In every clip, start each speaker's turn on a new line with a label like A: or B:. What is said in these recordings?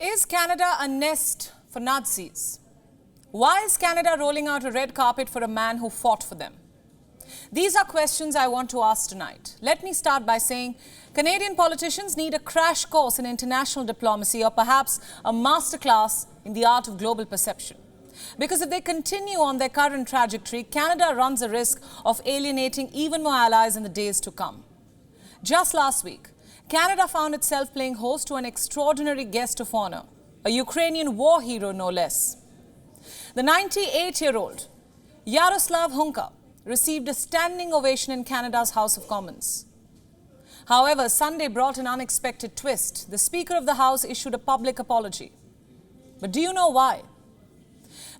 A: Is Canada a nest for Nazis? Why is Canada rolling out a red carpet for a man who fought for them? These are questions I want to ask tonight. Let me start by saying Canadian politicians need a crash course in international diplomacy or perhaps a masterclass in the art of global perception. Because if they continue on their current trajectory, Canada runs a risk of alienating even more allies in the days to come. Just last week, Canada found itself playing host to an extraordinary guest of honor, a Ukrainian war hero no less. The 98-year-old Yaroslav Hunka received a standing ovation in Canada's House of Commons. However, Sunday brought an unexpected twist. The Speaker of the House issued a public apology. But do you know why?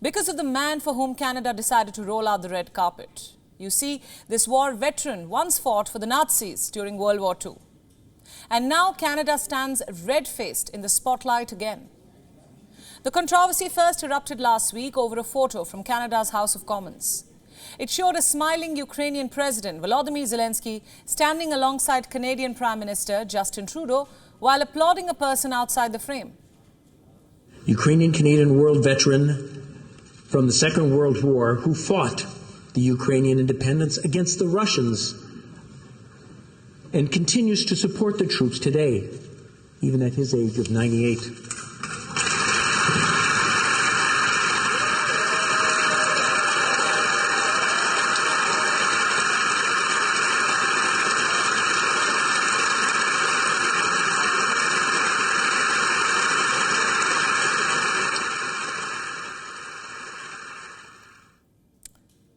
A: Because of the man for whom Canada decided to roll out the red carpet. You see, this war veteran once fought for the Nazis during World War II. And now Canada stands red-faced in the spotlight again. The controversy first erupted last week over a photo from Canada's House of Commons. It showed a smiling Ukrainian President, Volodymyr Zelensky, standing alongside Canadian Prime Minister Justin Trudeau while applauding a person outside the frame.
B: Ukrainian-Canadian world veteran from the Second World War who fought the Ukrainian independence against the Russians and continues to support the troops today, even at his age of 98.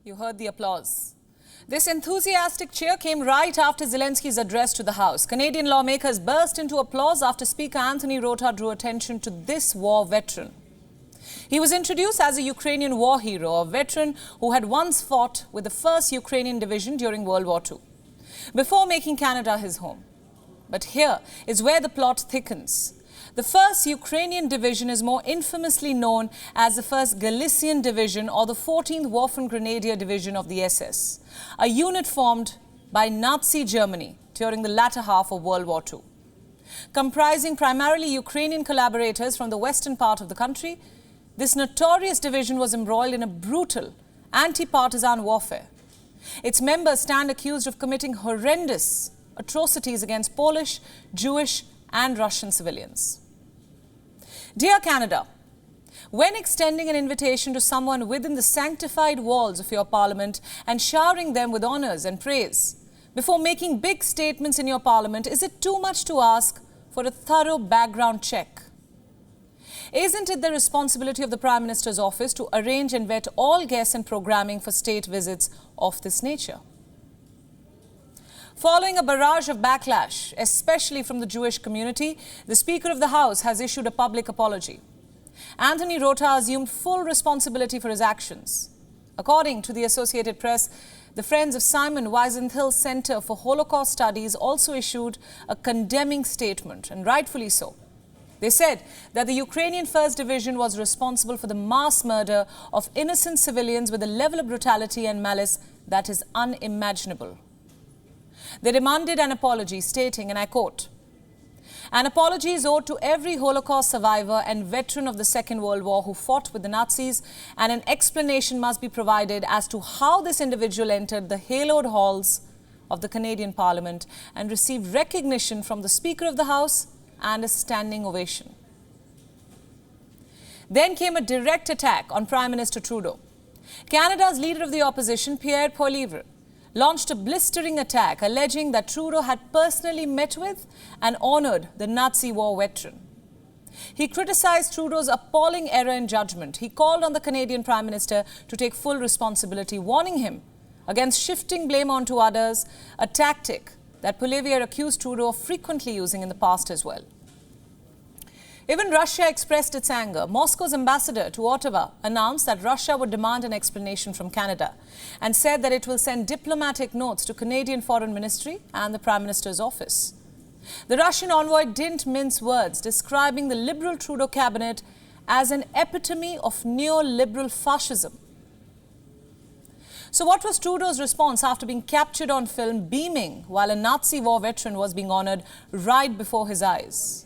A: You heard the applause. This enthusiastic cheer came right after Zelensky's address to the House. Canadian lawmakers burst into applause after Speaker Anthony Rota drew attention to this war veteran. He was introduced as a Ukrainian war hero, a veteran who had once fought with the 1st Ukrainian Division during World War II, before making Canada his home. But here is where the plot thickens. The 1st Ukrainian Division is more infamously known as the 1st Galician Division or the 14th Waffen Grenadier Division of the SS, a unit formed by Nazi Germany during the latter half of World War II. Comprising primarily Ukrainian collaborators from the western part of the country, this notorious division was embroiled in a brutal anti-partisan warfare. Its members stand accused of committing horrendous atrocities against Polish, Jewish, and Russian civilians. Dear Canada, when extending an invitation to someone within the sanctified walls of your parliament and showering them with honors and praise, before making big statements in your parliament, is it too much to ask for a thorough background check? Isn't it the responsibility of the Prime Minister's office to arrange and vet all guests and programming for state visits of this nature? Following a barrage of backlash, especially from the Jewish community, the Speaker of the House has issued a public apology. Anthony Rota assumed full responsibility for his actions. According to the Associated Press, the Friends of Simon Wiesenthal Center for Holocaust Studies also issued a condemning statement, and rightfully so. They said that the Ukrainian 1st Division was responsible for the mass murder of innocent civilians with a level of brutality and malice that is unimaginable. They demanded an apology, stating, and I quote, "An apology is owed to every Holocaust survivor and veteran of the Second World War who fought with the Nazis, and an explanation must be provided as to how this individual entered the hallowed halls of the Canadian Parliament and received recognition from the Speaker of the House and a standing ovation." Then came a direct attack on Prime Minister Trudeau. Canada's leader of the opposition, Pierre Poilievre, launched a blistering attack alleging that Trudeau had personally met with and honored the Nazi war veteran. He criticized Trudeau's appalling error in judgment. He called on the Canadian Prime Minister to take full responsibility, warning him against shifting blame onto others, a tactic that Poilievre accused Trudeau of frequently using in the past as well. Even Russia expressed its anger. Moscow's ambassador to Ottawa announced that Russia would demand an explanation from Canada and said that it will send diplomatic notes to Canadian Foreign Ministry and the Prime Minister's office. The Russian envoy didn't mince words, describing the Liberal Trudeau cabinet as an epitome of neoliberal fascism. So what was Trudeau's response after being captured on film beaming while a Nazi war veteran was being honored right before his eyes?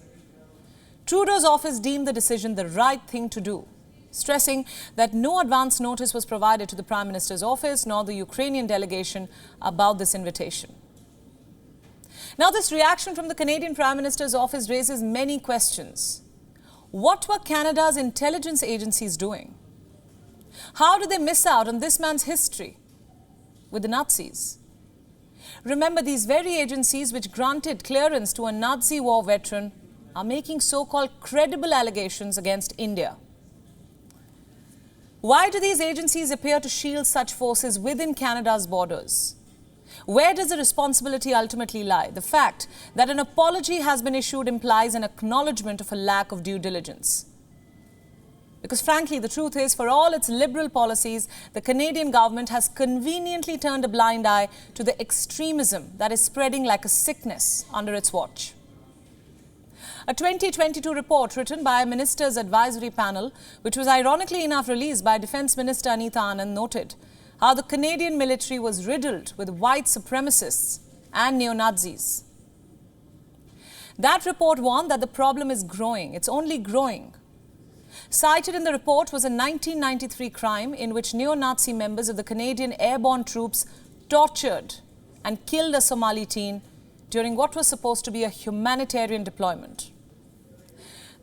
A: Trudeau's office deemed the decision the right thing to do, stressing that no advance notice was provided to the Prime Minister's office nor the Ukrainian delegation about this invitation. Now, this reaction from the Canadian Prime Minister's office raises many questions. What were Canada's intelligence agencies doing? How did they miss out on this man's history with the Nazis? Remember, these very agencies which granted clearance to a Nazi war veteran are making so-called credible allegations against India. Why do these agencies appear to shield such forces within Canada's borders? Where does the responsibility ultimately lie? The fact that an apology has been issued implies an acknowledgement of a lack of due diligence. Because frankly, the truth is, for all its liberal policies, the Canadian government has conveniently turned a blind eye to the extremism that is spreading like a sickness under its watch. A 2022 report written by a minister's advisory panel, which was ironically enough released by Defence Minister Anita Anand, noted how the Canadian military was riddled with white supremacists and neo-Nazis. That report warned that the problem is growing. It's only growing. Cited in the report was a 1993 crime in which neo-Nazi members of the Canadian airborne troops tortured and killed a Somali teen during what was supposed to be a humanitarian deployment.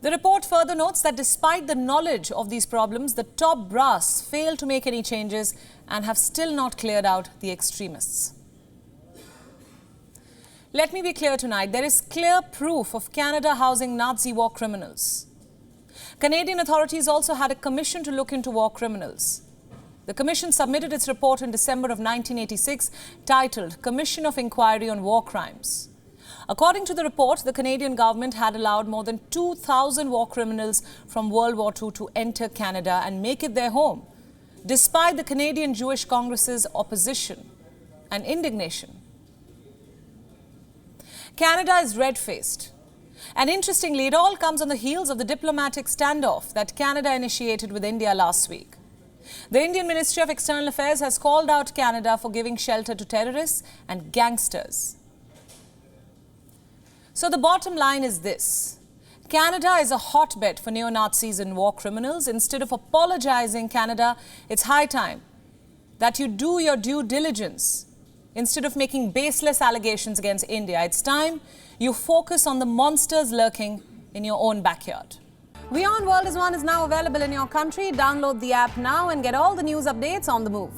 A: The report further notes that despite the knowledge of these problems, the top brass failed to make any changes and have still not cleared out the extremists. Let me be clear tonight, there is clear proof of Canada housing Nazi war criminals. Canadian authorities also had a commission to look into war criminals. The commission submitted its report in December of 1986, titled Commission of Inquiry on War Crimes. According to the report, the Canadian government had allowed more than 2,000 war criminals from World War II to enter Canada and make it their home, despite the Canadian Jewish Congress's opposition and indignation. Canada is red-faced. And interestingly, it all comes on the heels of the diplomatic standoff that Canada initiated with India last week. The Indian Ministry of External Affairs has called out Canada for giving shelter to terrorists and gangsters. So the bottom line is this. Canada is a hotbed for neo-Nazis and war criminals. Instead of apologizing, Canada, it's high time that you do your due diligence. Instead of making baseless allegations against India, it's time you focus on the monsters lurking in your own backyard. WION World is now available in your country. Download the app now and get all the news updates on the move.